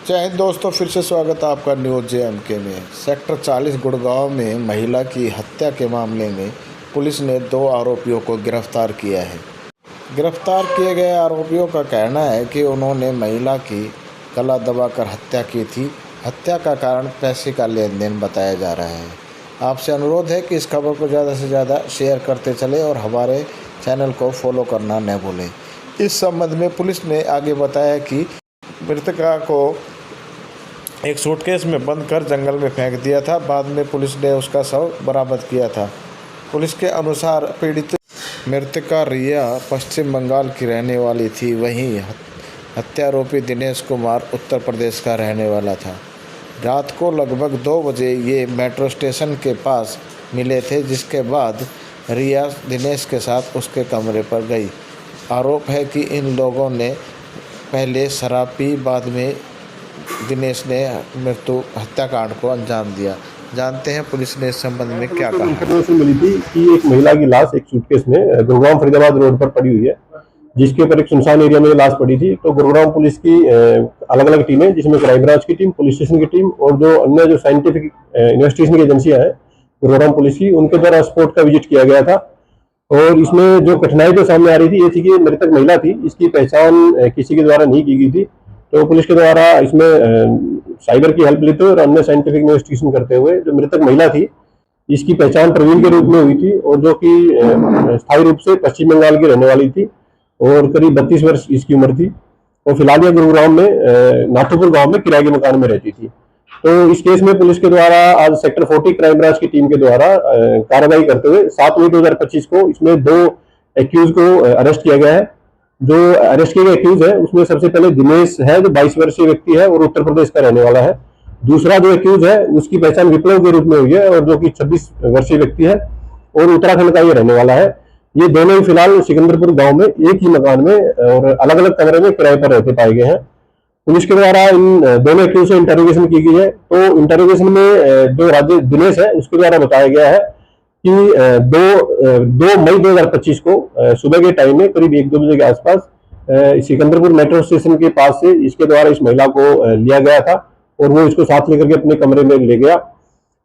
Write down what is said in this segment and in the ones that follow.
जय हिंद दोस्तों, फिर से स्वागत है आपका न्यूज़ JMK में। सेक्टर 40 गुड़गांव में महिला की हत्या के मामले में पुलिस ने 2 आरोपियों को गिरफ्तार किया है। गिरफ्तार किए गए आरोपियों का कहना है कि उन्होंने महिला की गला दबाकर हत्या की थी। हत्या का कारण पैसे का लेन देन बताया जा रहा है। आपसे अनुरोध है कि इस खबर को ज़्यादा से ज़्यादा शेयर करते चले और हमारे चैनल को फॉलो करना न भूलें। इस संबंध में पुलिस ने आगे बताया कि मृतका को एक सूटकेस में बंद कर जंगल में फेंक दिया था। बाद में पुलिस ने उसका शव बरामद किया था। पुलिस के अनुसार पीड़ित मृतका रिया पश्चिम बंगाल की रहने वाली थी। वहीं हत्यारोपी दिनेश कुमार उत्तर प्रदेश का रहने वाला था। रात को लगभग 2 बजे ये मेट्रो स्टेशन के पास मिले थे, जिसके बाद रिया दिनेश के साथ उसके कमरे पर गई। आरोप है कि इन लोगों ने पहले शराब पी, बाद में दिनेश ने हत्याकांड को अंजाम दिया। जानते हैं पुलिस ने इस संबंध में क्या कहा। इन्फॉर्मेशन मिली थी कि एक महिला की लाश एक सूटकेस में गुरुग्राम फरीदाबाद रोड पर पड़ी हुई है, जिसके ऊपर एक सुनसान एरिया में लाश पड़ी थी। तो गुरुग्राम पुलिस की अलग अलग टीमें, जिसमें क्राइम ब्रांच की टीम, पुलिस स्टेशन की टीम और जो अन्य जो साइंटिफिक इन्वेस्टिगेशन की एजेंसियां हैं गुरुग्राम पुलिस की, उनके द्वारा स्पॉट का विजिट किया गया था। और इसमें जो कठिनाई जो सामने आ रही थी ये थी कि मृतक महिला थी, इसकी पहचान किसी के द्वारा नहीं की गई थी। तो पुलिस के द्वारा इसमें साइबर की हेल्प लेते हुए और अन्य साइंटिफिक इन्वेस्टिगेशन करते हुए जो मृतक महिला थी, इसकी पहचान प्रवीण के रूप में हुई थी और जो कि स्थायी रूप से पश्चिम बंगाल की रहने वाली थी और करीब 32 वर्ष इसकी उम्र थी। और फिलहाल यह गुरुग्राम में नाथुपुर गांव में किराए के मकान में रहती थी। तो इस केस में पुलिस के द्वारा आज सेक्टर 40 क्राइम ब्रांच की टीम के द्वारा कार्रवाई करते हुए 7 मई 2025 को इसमें 2 एक्यूज को अरेस्ट किया गया है। जो अरेस्ट किए गए एक्यूज है उसमें सबसे पहले दिनेश है, जो 22 वर्षीय व्यक्ति है और उत्तर प्रदेश का रहने वाला है। दूसरा जो एक्यूज है उसकी पहचान विप्लव के रूप में हुई है और जो कि 26 वर्षीय व्यक्ति है और उत्तराखंड का ये रहने वाला है। ये दोनों ही फिलहाल सिकंदरपुर गांव में एक ही मकान में और अलग अलग कमरे में किराए पर रहते पाए गए हैं। पुलिस के द्वारा इन दोनों एक्यूज से इंटरोगेशन की गई है। तो इंटरोगेशन में जो राजे दिनेश है उसके द्वारा बताया गया है कि 2 मई 2025 को सुबह के टाइम में करीब 1-2 बजे के आसपास सिकंदरपुर मेट्रो स्टेशन के पास से इसके द्वारा इस महिला को लिया गया था और वो इसको साथ लेकर के अपने कमरे में ले गया।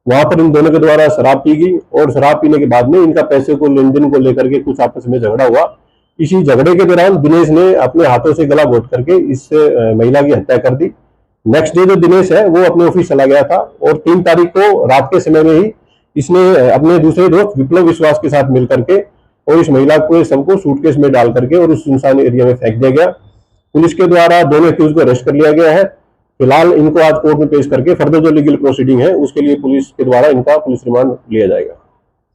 वहां पर इन दोनों के द्वारा शराब पी गई और शराब पीने के बाद में इनका पैसे को लेन देन को लेकर के कुछ आपस में झगड़ा हुआ। इसी झगड़े के दौरान दिनेश ने अपने हाथों से गला घोट करके इस महिला की हत्या कर दी। नेक्स्ट डे जो दिनेश है वो अपने ऑफिस चला गया था और 3 तारीख को रात के समय में ही इसने अपने दूसरे दोस्त विप्लव विश्वास के साथ मिलकर के और इस महिला को सबको सूटकेस में डाल करके और उस सुनसान एरिया में फेंक दिया गया। पुलिस के द्वारा दोनों एक्यूज को अरेस्ट कर लिया गया है। फिलहाल इनको आज कोर्ट में पेश करके फर्दर जो लीगल प्रोसीडिंग है उसके लिए पुलिस के द्वारा इनका पुलिस रिमांड लिया जाएगा।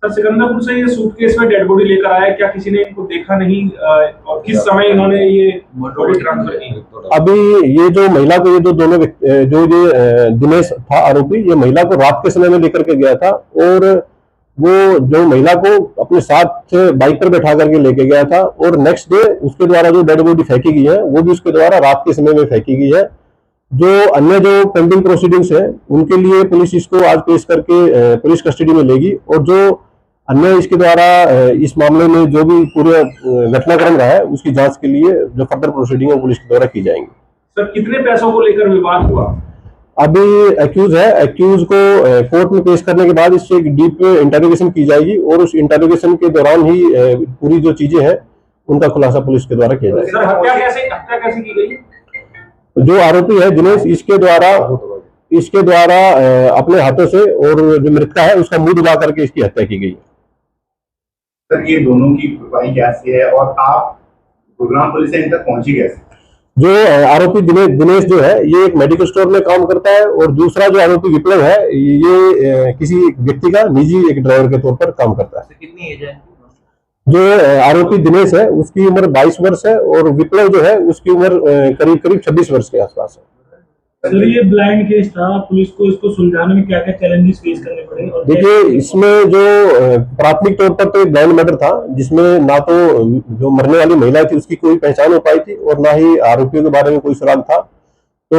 सर, सिकंदरपुर से ये सूटकेस में डेड बॉडी लेकर आया, क्या किसी ने इनको देखा नहीं और किस समय इन्होंने ये बॉडी ट्रांसफर की? अभी ये जो महिला को ये दोनों जो ये दिनेश था आरोपी, ये महिला को रात के समय में लेकर के गया था और वो जो महिला को अपने साथ बाइक पर बैठा करके लेके गया था और नेक्स्ट डे उसके द्वारा जो डेड बॉडी फेंकी गई है वो भी उसके द्वारा रात के समय में फेंकी गई है। जो अन्य जो पेंडिंग प्रोसीडिंग्स है उनके लिए पुलिस इसको आज पेश करके पुलिस कस्टडी में लेगी और जो अन्य इसके द्वारा इस मामले में जो भी पूरे घटनाक्रम रहा है उसकी जांच के लिए जो फर्दर प्रोसीडिंग है पुलिस के द्वारा की जाएंगी। सर, कितने पैसों को लेकर विवाद हुआ? अभी एक्यूज है, एक्यूज को कोर्ट में पेश करने के बाद इससे एक डीप इंटरोगेशन की जाएगी और उस इंटरोगेशन के दौरान ही पूरी जो चीजें हैं उनका खुलासा पुलिस के द्वारा किया जाएगा। सर, हत्या कैसे की गई? जो आरोपी है दिनेश, इसके द्वारा अपने हाथों से और जो मृतका है उसका मुंह दबा करके इसकी हत्या की गई। सर, ये दोनों की प्रोफाइल कैसी है और आप गुरुग्राम पुलिस से इन तक पहुंची कैसे? जो आरोपी दिनेश जो है ये एक मेडिकल स्टोर में काम करता है और दूसरा जो आरोपी विप्लव है ये किसी व्यक्ति का निजी एक ड्राइवर के तौर पर काम करता है। कितनी एज है? जो आरोपी दिनेश है उसकी उम्र 22 वर्ष है और विप्लव जो है उसकी उम्र करीब 26 वर्ष के आसपास है। सर, ये ब्लाइंड केस था, पुलिस को इसको सुलझाने में क्या क्या चैलेंजेस फेस करने पड़े? और देखिए, इसमें जो प्राथमिक तौर पर तो ब्लाइंड मर्डर था, जिसमें ना तो जो मरने वाली महिला थी उसकी कोई पहचान हो पाई थी और ना ही आरोपियों के बारे में कोई सुराग था। तो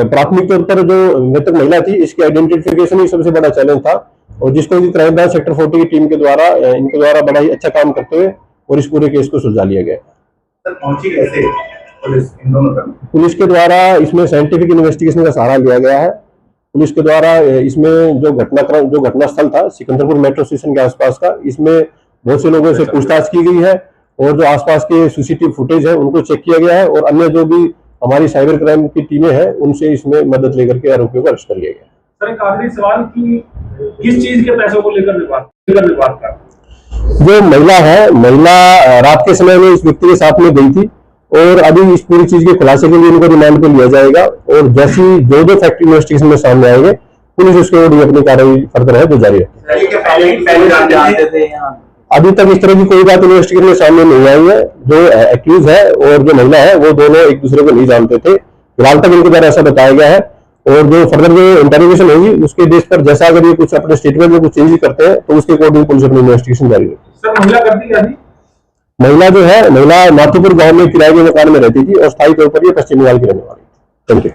प्राथमिक तौर पर जो मृतक महिला थी इसकी आइडेंटिफिकेशन ही सबसे बड़ा चैलेंज था और जिसको कि क्राइम ब्रांच सेक्टर 40 की टीम के द्वारा इनके द्वारा बड़ा ही अच्छा काम करते हुए और इस पूरे केस को सुलझा लिया गया। सर, पहुंची कैसे? पुलिस इन दोनों का? पुलिस के द्वारा इसमें साइंटिफिक इन्वेस्टिगेशन का सहारा लिया गया है। पुलिस के द्वारा इसमें जो घटनास्थल था सिकंदरपुर मेट्रो स्टेशन के आसपास का, इसमें बहुत से लोगों से पूछताछ की गई है और जो आसपास के सीसीटीवी फुटेज है उनको चेक किया गया है और अन्य जो भी हमारी साइबर क्राइम की टीमें हैं उनसे इसमें मदद लेकर के आरोपियों को अरेस्ट कर लिया गया। सर एक आखिरी सवाल कि किस चीज के पैसों को लेकर विवाद का? जो महिला रात के समय में इस व्यक्ति के साथ में गई थी और अभी इस पूरी चीज के खुलासे के लिए उनको रिमांड पे लिया जाएगा और जैसी जो फैक्ट इन्वेस्टिगेशन में सामने आएंगे पुलिस उसके अपनी कार्रवाई फर्दर है जो जारी रखेगी। अभी तक इस तरह की कोई बात इन्वेस्टिगेशन में सामने नहीं आई है। जो एक्यूज है और जो महिला है वो दोनों एक दूसरे को नहीं जानते थे, फिलहाल तक इनके द्वारा ऐसा बताया गया है और जो फर्दर जो इंटरोगेशन होगी उसके बेस पर जैसा अगर ये कुछ अपने स्टेटमेंट में कुछ चेंज करते हैं तो उसके अकॉर्डिंग पुलिस अपनी इन्वेस्टिगेशन जारी रखेगी। सर महिला करती क्या थी? महिला माथुपुर गांव में किराए के मकान में रहती थी और स्थायी तौर पर ये पश्चिम बंगाल की रहने वाली थी। Thank you.